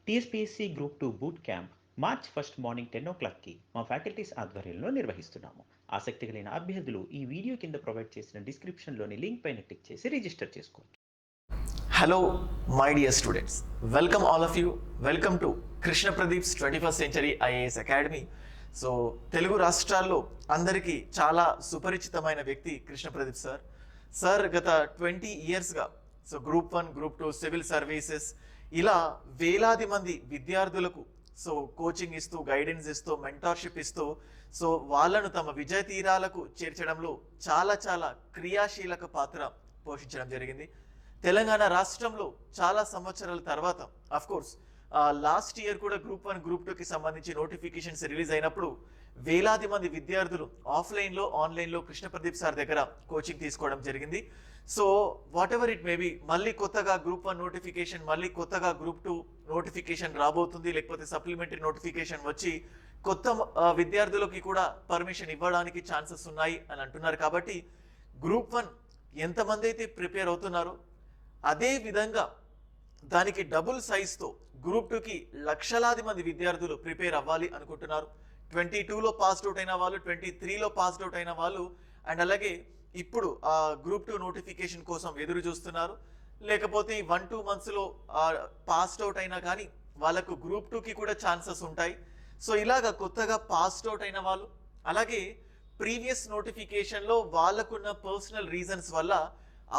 TSPSC group 2 boot camp March 1 morning 10 o'clockకి మా faculties ఆధ్వర్యంలో నిర్వహిస్తున్నాము. ఆసక్తి కలిగిన అభ్యర్థులు ఈ వీడియో కింద ప్రొవైడ్ చేసిన డిస్క్రిప్షన్లోని లింక్ పైన క్లిక్ చేసి రిజిస్టర్ చేసుకోవచ్చు. Hello, my dear students. Welcome all of you. Welcome to Krishna Pradeep's 21st Century IAS Academy. So Telugu రాష్ట్రాల్లో అందరికీ చాలా సుపరిచితమైన వ్యక్తి కృష్ణ ప్రదీప్ సార్ గత 20 ఇయర్స్గా so group 1, group 2 civil services ఇలా వేలాది మంది విద్యార్థులకు సో కోచింగ్ ఇస్తూ, గైడెన్స్ ఇస్తూ, మెంటార్షిప్ ఇస్తూ సో వాళ్ళను తమ విజయ తీరాలకు చేర్చడంలో చాలా క్రియాశీలక పాత్ర పోషించడం జరిగింది. తెలంగాణ రాష్ట్రంలో చాలా సంవత్సరాల తర్వాత అఫ్కోర్స్ లాస్ట్ ఇయర్ కూడా గ్రూప్ 1, గ్రూప్ 2కి సంబంధించి నోటిఫికేషన్స్ రిలీజ్ అయినప్పుడు వేలాది మంది విద్యార్థులు ఆఫ్లైన్లో, ఆన్లైన్లో కృష్ణ ప్రదీప్ సార్ దగ్గర కోచింగ్ తీసుకోవడం జరిగింది. So what ever it maybe మళ్ళీ కొత్తగా గ్రూప్ 1 నోటిఫికేషన్, మళ్ళీ కొత్తగా గ్రూప్ 2 నోటిఫికేషన్ రాబోతుంది, లేకపోతే సప్లిమెంటరీ నోటిఫికేషన్ వచ్చి కొత్త విద్యార్థులకి కూడా పర్మిషన్ ఇవ్వడానికి ఛాన్సెస్ ఉన్నాయి అని అంటున్నారు. కాబట్టి గ్రూప్ 1 ఎంతమంది అయితే ప్రిపేర్ అవుతున్నారో అదే విధంగా దానికి డబుల్ సైజ్తో గ్రూప్ 2కి లక్షలాది మంది విద్యార్థులు ప్రిపేర్ అవ్వాలి అనుకుంటున్నారు. 22లో పాస్డ్ అవుట్ అయిన వాళ్ళు, 23లో పాస్డ్ అవుట్ అయిన వాళ్ళు, అండ్ అలాగే ఇప్పుడు ఆ గ్రూప్ 2 నోటిఫికేషన్ కోసం ఎదురు చూస్తున్నారు. లేకపోతే 1-2 మంత్స్లో పాస్డ్ అవుట్ అయినా కానీ వాళ్ళకు గ్రూప్ 2కి కూడా ఛాన్సెస్ ఉంటాయి. సో ఇలాగ కొత్తగా పాస్డ్ అవుట్ అయిన వాళ్ళు, అలాగే ప్రీవియస్ నోటిఫికేషన్లో వాళ్ళకున్న పర్సనల్ రీజన్స్ వల్ల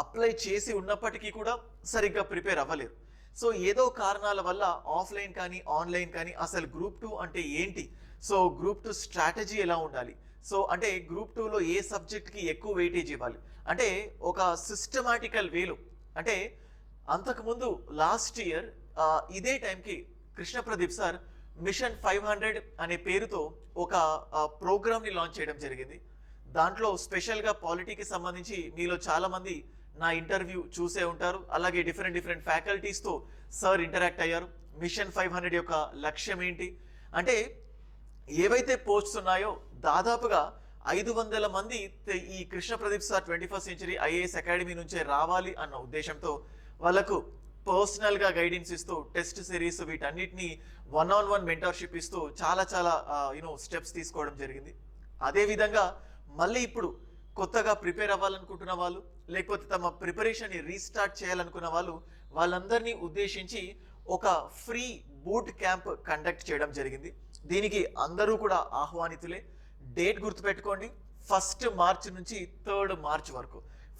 అప్లై చేసి ఉన్నప్పటికీ కూడా సరిగ్గా ప్రిపేర్ అవ్వలేరు. సో ఏదో కారణాల వల్ల ఆఫ్లైన్ కానీ ఆన్లైన్ కానీ అసలు గ్రూప్ 2 అంటే ఏంటి, సో గ్రూప్ 2 స్ట్రాటజీ ఎలా ఉండాలి, సో అంటే గ్రూప్ 2లో ఏ సబ్జెక్ట్కి ఎక్కువ వెయిటేజ్ ఇవ్వాలి అంటే ఒక సిస్టమాటికల్ వేలో, అంటే అంతకుముందు లాస్ట్ ఇయర్ ఇదే టైంకి కృష్ణ ప్రదీప్ సార్ మిషన్ 500 అనే పేరుతో ఒక ప్రోగ్రామ్ని లాంచ్ చేయడం జరిగింది. దాంట్లో స్పెషల్గా పాలిటీకి సంబంధించి మీలో చాలామంది నా ఇంటర్వ్యూ చూసే ఉంటారు. అలాగే డిఫరెంట్ ఫ్యాకల్టీస్తో సార్ ఇంటరాక్ట్ అయ్యారు. మిషన్ 500 యొక్క లక్ష్యం ఏంటి అంటే ఏవైతే పోస్ట్స్ ఉన్నాయో దాదాపుగా 500 మంది ఈ Krishna Pradeep sir 21st century IAS academy నుంచే రావాలి అన్న ఉద్దేశంతో వాళ్ళకు పర్సనల్గా గైడెన్స్ ఇస్తూ, టెస్ట్ సిరీస్ వీటన్నిటిని 1-on-1 మెంటర్షిప్ ఇస్తూ చాలా స్టెప్స్ తీసుకోవడం జరిగింది. అదేవిధంగా మళ్ళీ ఇప్పుడు కొత్తగా ప్రిపేర్ అవ్వాలనుకుంటున్న వాళ్ళు, లేకపోతే తమ ప్రిపరేషన్ని రీస్టార్ట్ చేయాలనుకున్న వాళ్ళు, వాళ్ళందరినీ ఉద్దేశించి ఒక ఫ్రీ బూట్ క్యాంప్ కండక్ట్ చేయడం జరిగింది. దీనికి అందరూ కూడా ఆహ్వానితులే. డేట్ గుర్తుపెట్టుకోండి, 1 మార్చ్ నుంచి 3 మార్చ్ వరకు,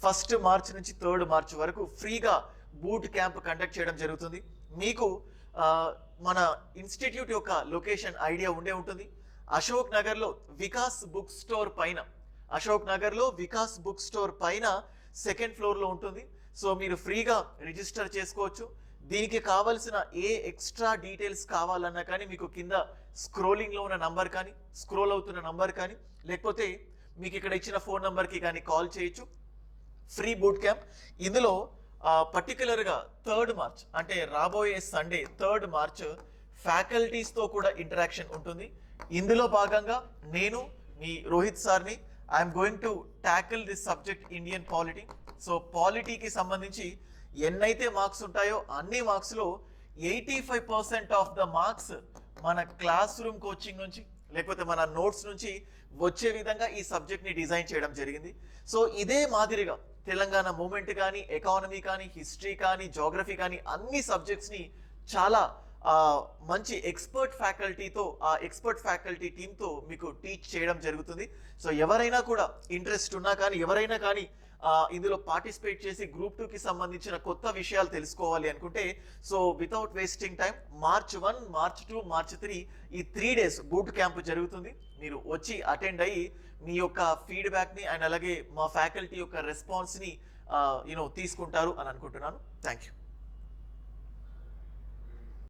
1 మార్చ్ నుంచి 3 మార్చ్ వరకు ఫ్రీగా బూట్ క్యాంప్ కండక్ట్ చేయడం జరుగుతుంది. మీకు మన ఇన్స్టిట్యూట్ యొక్క లొకేషన్ ఐడియా ఉండే ఉంటుంది. అశోక్ నగర్లో వికాస్ బుక్ స్టోర్ పైన, అశోక్ నగర్లో వికాస్ బుక్ స్టోర్ పైన 2nd ఫ్లోర్లో ఉంటుంది. సో మీరు ఫ్రీగా రిజిస్టర్ చేసుకోవచ్చు. దీనికి కావలసిన ఏ ఎక్స్ట్రా డీటెయిల్స్ కావాలన్నా కానీ మీకు కింద స్క్రోలింగ్లో ఉన్న నంబర్ కానీ, స్క్రోల్ అవుతున్న నంబర్ కానీ, లేకపోతే మీకు ఇక్కడ ఇచ్చిన ఫోన్ నెంబర్కి కానీ కాల్ చేయొచ్చు. Free boot camp. ఇందులో పర్టికులర్గా 3rd మార్చ్ అంటే రాబోయే సండే 3rd మార్చ్ ఫ్యాకల్టీస్తో కూడా ఇంటరాక్షన్ ఉంటుంది. ఇందులో భాగంగా నేను మీ రోహిత్ సార్ని I'm going to tackle this subject Indian polity. So పాలిటీకి సంబంధించి ఎన్నైతే మార్క్స్ ఉంటాయో అన్ని మార్క్స్లో 85% ఆఫ్ ద మార్క్స్ మన క్లాస్ రూమ్ కోచింగ్ నుంచి, లేకపోతే మన నోట్స్ నుంచి వచ్చే విధంగా ఈ సబ్జెక్ట్ని డిజైన్ చేయడం జరిగింది. సో ఇదే మాదిరిగా తెలంగాణ మూమెంట్ కానీ, ఎకానమీ కానీ, హిస్టరీ కానీ, జోగ్రఫీ కానీ అన్ని సబ్జెక్ట్స్ని చాలా మంచి ఎక్స్పర్ట్ ఫ్యాకల్టీతో, ఆ ఎక్స్పర్ట్ ఫ్యాకల్టీ టీంతో మీకు టీచ్ చేయడం జరుగుతుంది. సో ఎవరైనా కూడా ఇంట్రెస్ట్ ఉన్నా కానీ, ఎవరైనా కానీ ఇందులో పార్టిసిపేట్ చేసి గ్రూప్ 2కి సంబంధించిన కొత్త విషయాలు తెలుసుకోవాలి అనుకుంటే, so without wasting time March 1, March 2, March 3 ఈ 3 డేస్ బూట్ క్యాంప్ జరుగుతుంది. మీరు వచ్చి అటెండ్ అయ్యి మీ యొక్క ఫీడ్బ్యాక్ని అండ్ అలాగే మా ఫ్యాకల్టీ యొక్క రెస్పాన్స్ని తీసుకుంటారు అని అనుకుంటున్నాను. Thank you.